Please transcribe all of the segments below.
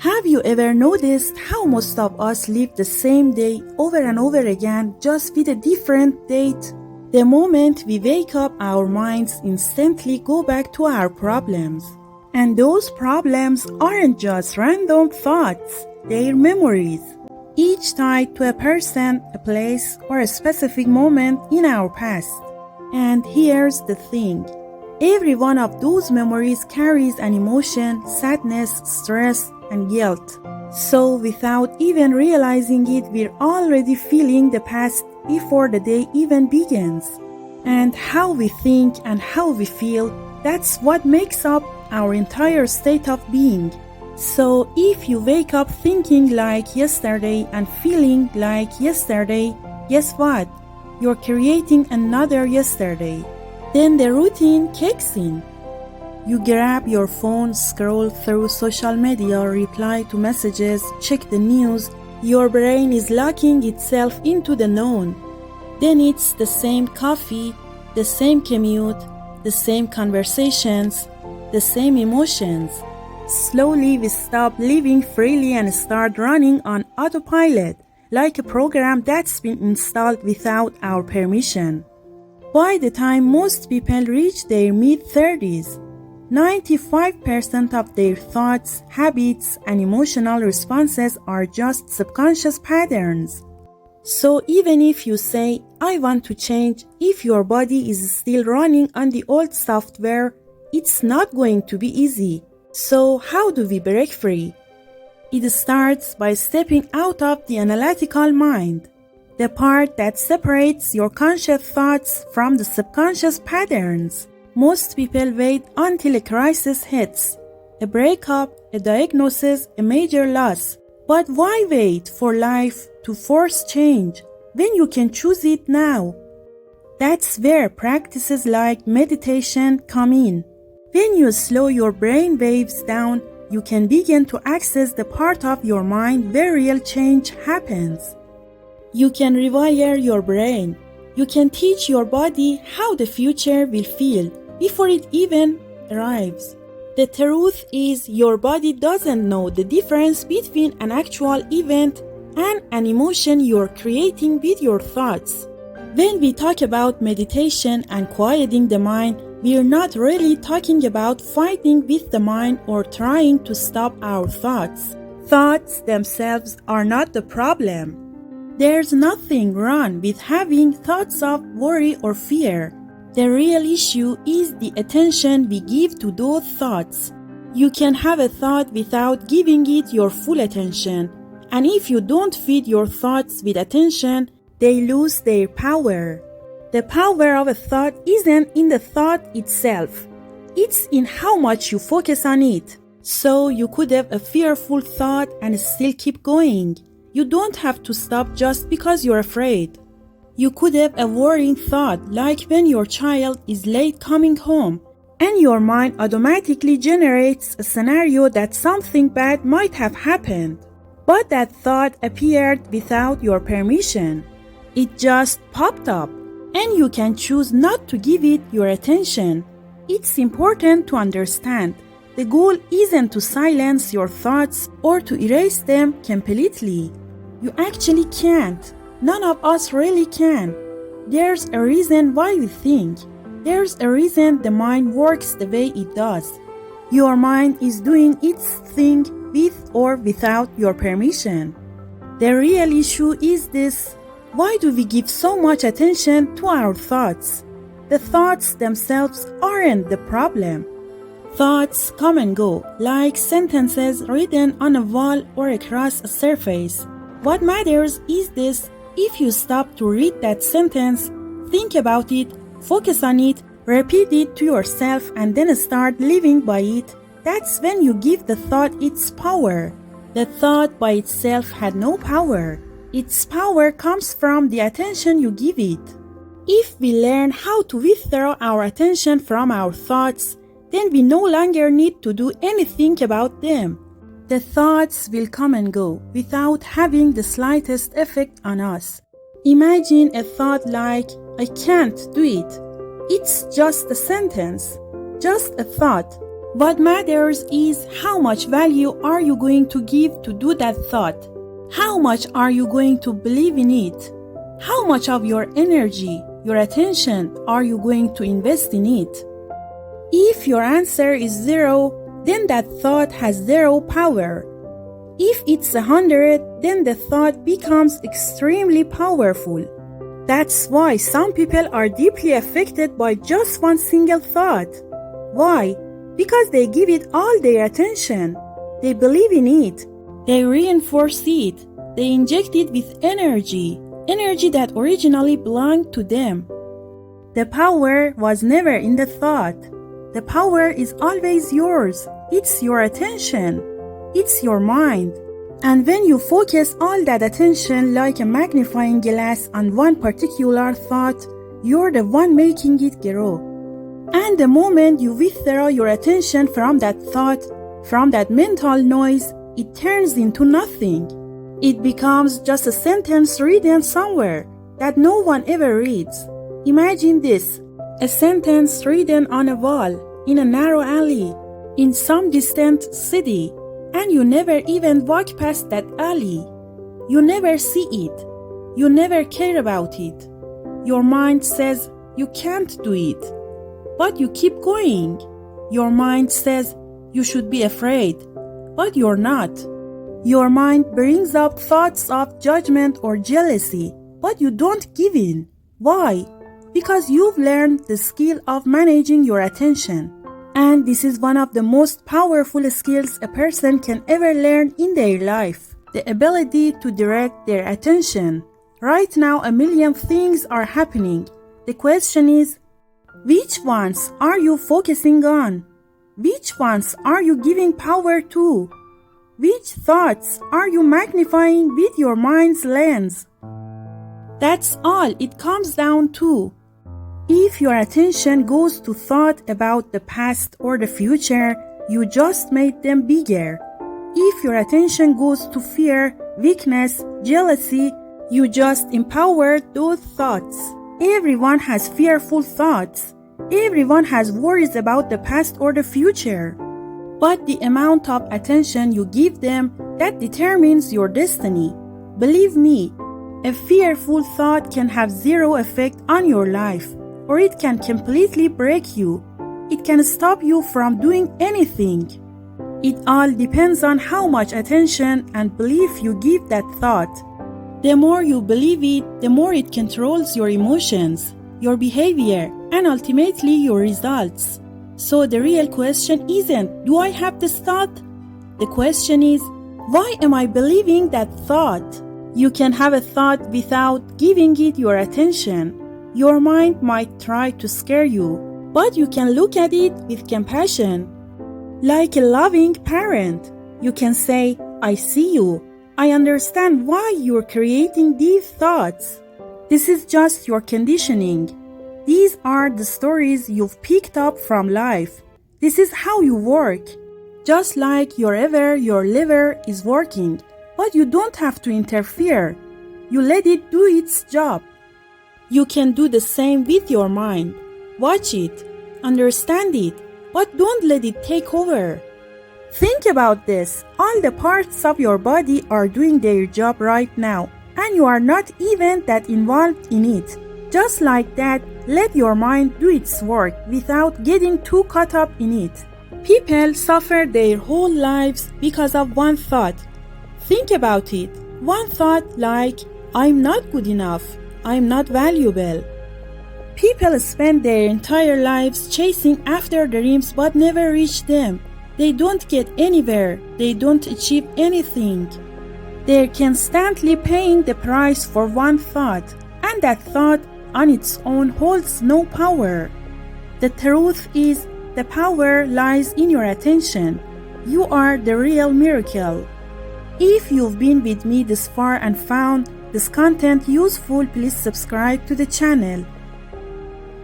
Have you ever noticed how most of us live the same day over and over again, just with a different date? The moment we wake up, our minds instantly go back to our problems. And those problems aren't just random thoughts, they're memories, each tied to a person, a place, or a specific moment in our past. And here's the thing. Every one of those memories carries an emotion, sadness, stress, and guilt. So without even realizing it, we're already feeling the past before the day even begins. And how we think and how we feel, that's what makes up our entire state of being. So if you wake up thinking like yesterday and feeling like yesterday, guess what? You're creating another yesterday. Then the routine kicks in. You grab your phone, scroll through social media, reply to messages, check the news. Your brain is locking itself into the known. Then it's the same coffee, the same commute, the same conversations, the same emotions. Slowly we stop living freely and start running on autopilot, like a program that's been installed without our permission. By the time most people reach their mid-30s, 95% of their thoughts, habits, and emotional responses are just subconscious patterns. So even if you say, I want to change, if your body is still running on the old software, it's not going to be easy. So how do we break free? It starts by stepping out of the analytical mind, the part that separates your conscious thoughts from the subconscious patterns. Most people wait until a crisis hits, a breakup, a diagnosis, a major loss. But why wait for life to force change when you can choose it now? That's where practices like meditation come in. When you slow your brain waves down, you can begin to access the part of your mind where real change happens. You can rewire your brain. You can teach your body how the future will feel before it even arrives. The truth is, your body doesn't know the difference between an actual event and an emotion you're creating with your thoughts. When we talk about meditation and quieting the mind, we're not really talking about fighting with the mind or trying to stop our thoughts. Thoughts themselves are not the problem. There's nothing wrong with having thoughts of worry or fear. The real issue is the attention we give to those thoughts. You can have a thought without giving it your full attention. And if you don't feed your thoughts with attention, they lose their power. The power of a thought isn't in the thought itself. It's in how much you focus on it. So you could have a fearful thought and still keep going. You don't have to stop just because you're afraid. You could have a worrying thought, like when your child is late coming home, and your mind automatically generates a scenario that something bad might have happened. But that thought appeared without your permission. It just popped up, and you can choose not to give it your attention. It's important to understand. The goal isn't to silence your thoughts or to erase them completely. You actually can't. None of us really can. There's a reason why we think. There's a reason the mind works the way it does. Your mind is doing its thing with or without your permission. The real issue is this. Why do we give so much attention to our thoughts? The thoughts themselves aren't the problem. Thoughts come and go, like sentences written on a wall or across a surface. What matters is this. If you stop to read that sentence, think about it, focus on it, repeat it to yourself, and then start living by it, that's when you give the thought its power. The thought by itself had no power. Its power comes from the attention you give it. If we learn how to withdraw our attention from our thoughts, then we no longer need to do anything about them. The thoughts will come and go without having the slightest effect on us. Imagine a thought like, I can't do it. It's just a sentence, just a thought. What matters is how much value are you going to give to do that thought? How much are you going to believe in it? How much of your energy, your attention are you going to invest in it? If your answer is 0, then that thought has 0 power. If it's 100, then the thought becomes extremely powerful. That's why some people are deeply affected by just one single thought. Why? Because they give it all their attention. They believe in it. They reinforce it. They inject it with energy that originally belonged to them. The power was never in the thought. The power is always yours. It's your attention. It's your mind. And when you focus all that attention like a magnifying glass on one particular thought, you're the one making it grow. And the moment you withdraw your attention from that thought, from that mental noise, it turns into nothing. It becomes just a sentence written somewhere that no one ever reads. Imagine this, a sentence written on a wall, in a narrow alley, in some distant city, and you never even walk past that alley. You never see it. You never care about it. Your mind says you can't do it, but you keep going. Your mind says you should be afraid, but you're not. Your mind brings up thoughts of judgment or jealousy, but you don't give in. Why? Because you've learned the skill of managing your attention. And this is one of the most powerful skills a person can ever learn in their life. The ability to direct their attention. Right now, a million things are happening. The question is, which ones are you focusing on? Which ones are you giving power to? Which thoughts are you magnifying with your mind's lens? That's all it comes down to. If your attention goes to thought about the past or the future, you just made them bigger. If your attention goes to fear, weakness, jealousy, you just empowered those thoughts. Everyone has fearful thoughts. Everyone has worries about the past or the future. But the amount of attention you give them, that determines your destiny. Believe me, a fearful thought can have 0 effect on your life, or it can completely break you. It can stop you from doing anything. It all depends on how much attention and belief you give that thought. The more you believe it, the more it controls your emotions, your behavior, and ultimately your results. So the real question isn't, do I have this thought? The question is, why am I believing that thought? You can have a thought without giving it your attention. Your mind might try to scare you, but you can look at it with compassion. Like a loving parent, you can say, I see you. I understand why you're creating these thoughts. This is just your conditioning. These are the stories you've picked up from life. This is how you work. Just like your liver is working, but you don't have to interfere. You let it do its job. You can do the same with your mind. Watch it, understand it, but don't let it take over. Think about this. All the parts of your body are doing their job right now, and you are not even that involved in it. Just like that, let your mind do its work without getting too caught up in it. People suffer their whole lives because of one thought. Think about it. One thought like, I'm not good enough. I'm not valuable. People spend their entire lives chasing after dreams but never reach them. They don't get anywhere. They don't achieve anything. They're constantly paying the price for one thought, and that thought on its own holds no power. The truth is, the power lies in your attention. You are the real miracle. If you've been with me this far and found this content useful, please subscribe to the channel.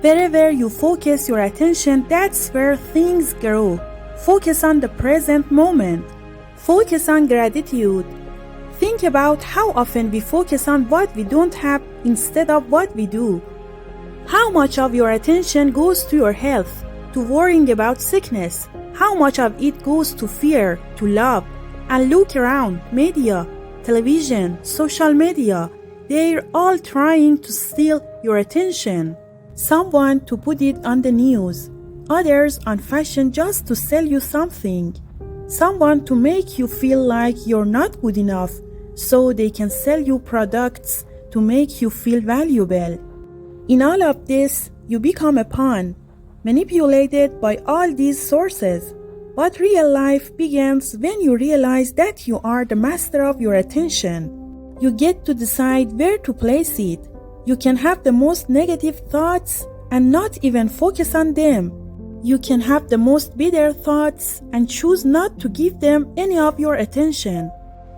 Wherever you focus your attention, that's where things grow. Focus on the present moment. Focus on gratitude. Think about how often we focus on what we don't have instead of what we do. How much of your attention goes to your health, to worrying about sickness? How much of it goes to fear, to love? And look around, media, television, social media, they're all trying to steal your attention. Someone to put it on the news, others on fashion just to sell you something. Someone to make you feel like you're not good enough so they can sell you products to make you feel valuable. In all of this, you become a pawn, manipulated by all these sources. But real life begins when you realize that you are the master of your attention. You get to decide where to place it. You can have the most negative thoughts and not even focus on them. You can have the most bitter thoughts and choose not to give them any of your attention.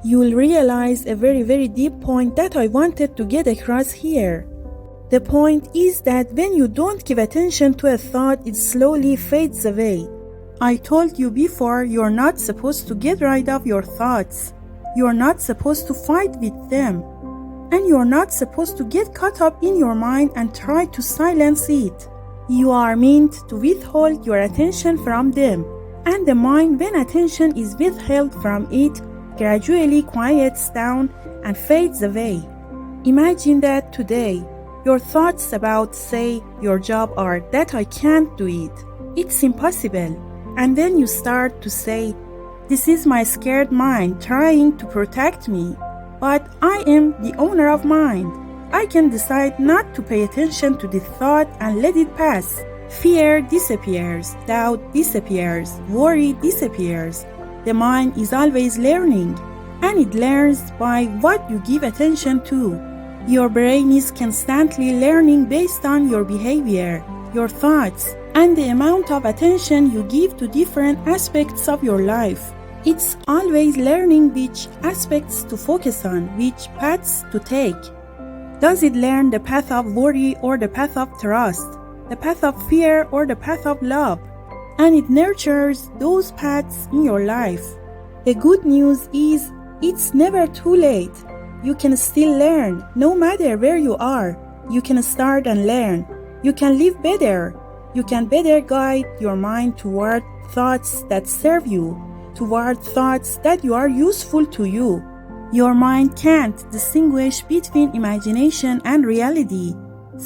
You will realize a very, very deep point that I wanted to get across here. The point is that when you don't give attention to a thought, it slowly fades away. I told you before, you're not supposed to get rid of your thoughts. You're not supposed to fight with them. And you're not supposed to get caught up in your mind and try to silence it. You are meant to withhold your attention from them. And the mind, when attention is withheld from it, gradually quiets down and fades away. Imagine that today, your thoughts about, say, your job are that I can't do it. It's impossible. And then you start to say, this is my scared mind trying to protect me. But I am the owner of mind. I can decide not to pay attention to the thought and let it pass. Fear disappears, doubt disappears, worry disappears. The mind is always learning, and it learns by what you give attention to. Your brain is constantly learning based on your behavior, your thoughts, and the amount of attention you give to different aspects of your life. It's always learning which aspects to focus on, which paths to take. Does it learn the path of worry or the path of trust, the path of fear or the path of love? And it nurtures those paths in your life. The good news is it's never too late. You can still learn, no matter where you are. You can start and learn. You can live better. You can better guide your mind toward thoughts that serve you, toward thoughts that are useful to you. Your mind can't distinguish between imagination and reality.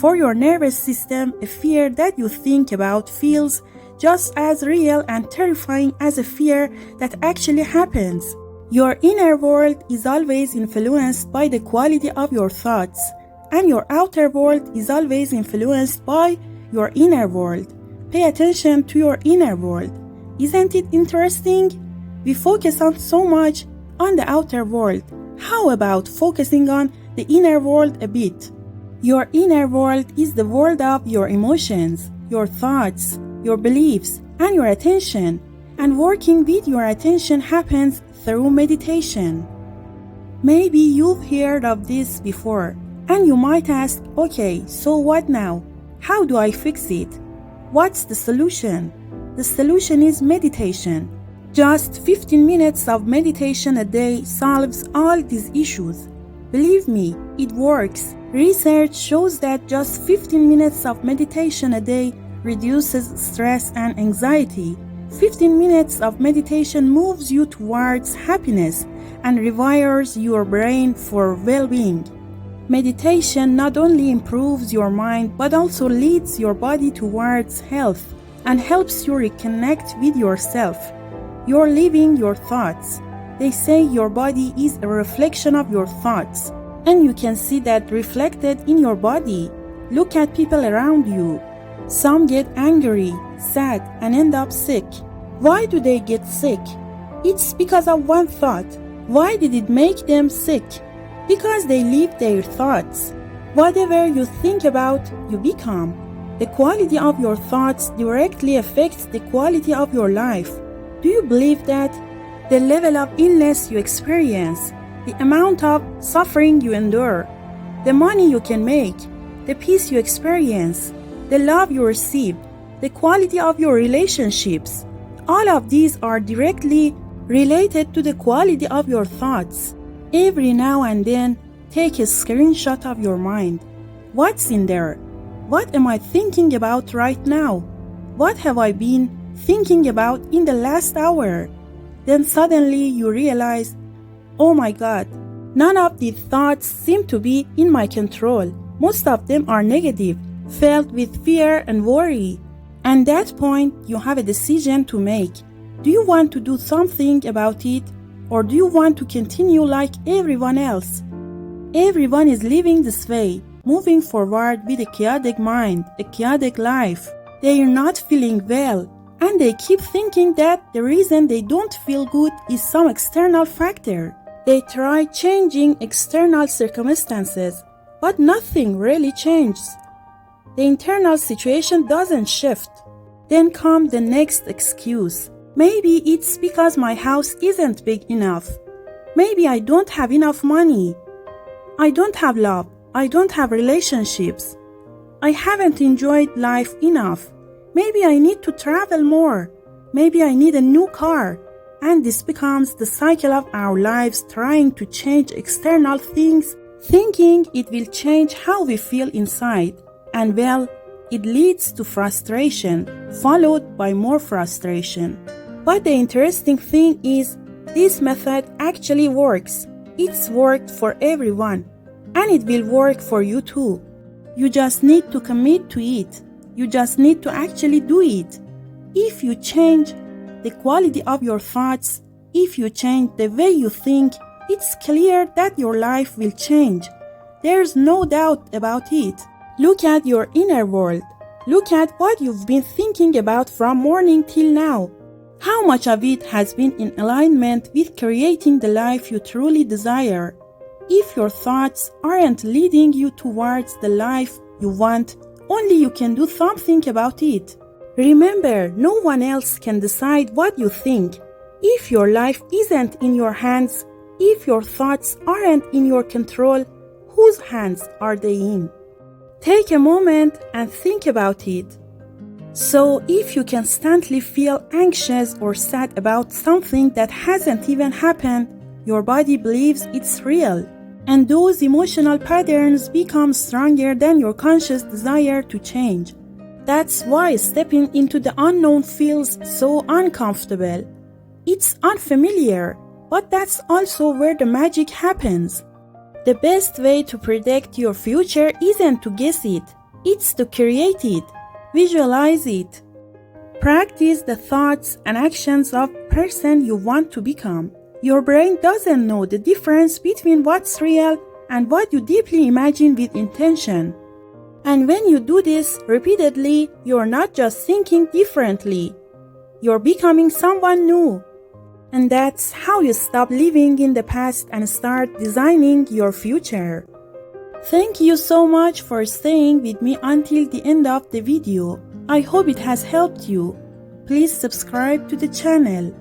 For your nervous system, a fear that you think about feels just as real and terrifying as a fear that actually happens. Your inner world is always influenced by the quality of your thoughts, and your outer world is always influenced by your inner world. Pay attention to your inner world. Isn't it interesting? We focus on so much on the outer world. How about focusing on the inner world a bit? Your inner world is the world of your emotions, your thoughts, your beliefs, and your attention. And working with your attention happens through meditation. Maybe you've heard of this before, and you might ask, okay, so what now? How do I fix it? What's the solution? The solution is meditation. Just 15 minutes of meditation a day solves all these issues. Believe me, it works. Research shows that just 15 minutes of meditation a day reduces stress and anxiety. 15 minutes of meditation moves you towards happiness and rewires your brain for well-being. Meditation not only improves your mind but also leads your body towards health and helps you reconnect with yourself. You're living your thoughts. They say your body is a reflection of your thoughts, and you can see that reflected in your body. Look at people around you. Some get angry, sad, and end up sick. Why do they get sick? It's because of one thought. Why did it make them sick? Because they live their thoughts. Whatever you think about, you become. The quality of your thoughts directly affects the quality of your life. Do you believe that? The level of illness you experience, the amount of suffering you endure, the money you can make, the peace you experience, the love you receive, the quality of your relationships, all of these are directly related to the quality of your thoughts. Every now and then, take a screenshot of your mind. What's in there? What am I thinking about right now? What have I been thinking about in the last hour. Then suddenly you realize, oh my God, none of the thoughts seem to be in my control. Most of them are negative, filled with fear and worry. And at that point, you have a decision to make. Do you want to do something about it, or do you want to continue like everyone else? Everyone is living this way, moving forward with a chaotic mind, a chaotic life. They are not feeling well, and they keep thinking that the reason they don't feel good is some external factor. They try changing external circumstances, but nothing really changes. The internal situation doesn't shift. Then comes the next excuse. Maybe it's because my house isn't big enough. Maybe I don't have enough money. I don't have love. I don't have relationships. I haven't enjoyed life enough. Maybe I need to travel more. Maybe I need a new car. And this becomes the cycle of our lives, trying to change external things, thinking it will change how we feel inside. And well, it leads to frustration, followed by more frustration. But the interesting thing is, this method actually works. It's worked for everyone, and it will work for you too. You just need to commit to it. You just need to actually do it. If you change the quality of your thoughts, if you change the way you think, it's clear that your life will change. There's no doubt about it. Look at your inner world. Look at what you've been thinking about from morning till now. How much of it has been in alignment with creating the life you truly desire? If your thoughts aren't leading you towards the life you want, only you can do something about it. Remember, no one else can decide what you think. If your life isn't in your hands, if your thoughts aren't in your control, whose hands are they in? Take a moment and think about it. So, if you constantly feel anxious or sad about something that hasn't even happened, your body believes it's real. And those emotional patterns become stronger than your conscious desire to change. That's why stepping into the unknown feels so uncomfortable. It's unfamiliar, but that's also where the magic happens. The best way to predict your future isn't to guess it, it's to create it. Visualize it. Practice the thoughts and actions of the person you want to become. Your brain doesn't know the difference between what's real and what you deeply imagine with intention. And when you do this repeatedly, you're not just thinking differently. You're becoming someone new. And that's how you stop living in the past and start designing your future. Thank you so much for staying with me until the end of the video. I hope it has helped you. Please subscribe to the channel.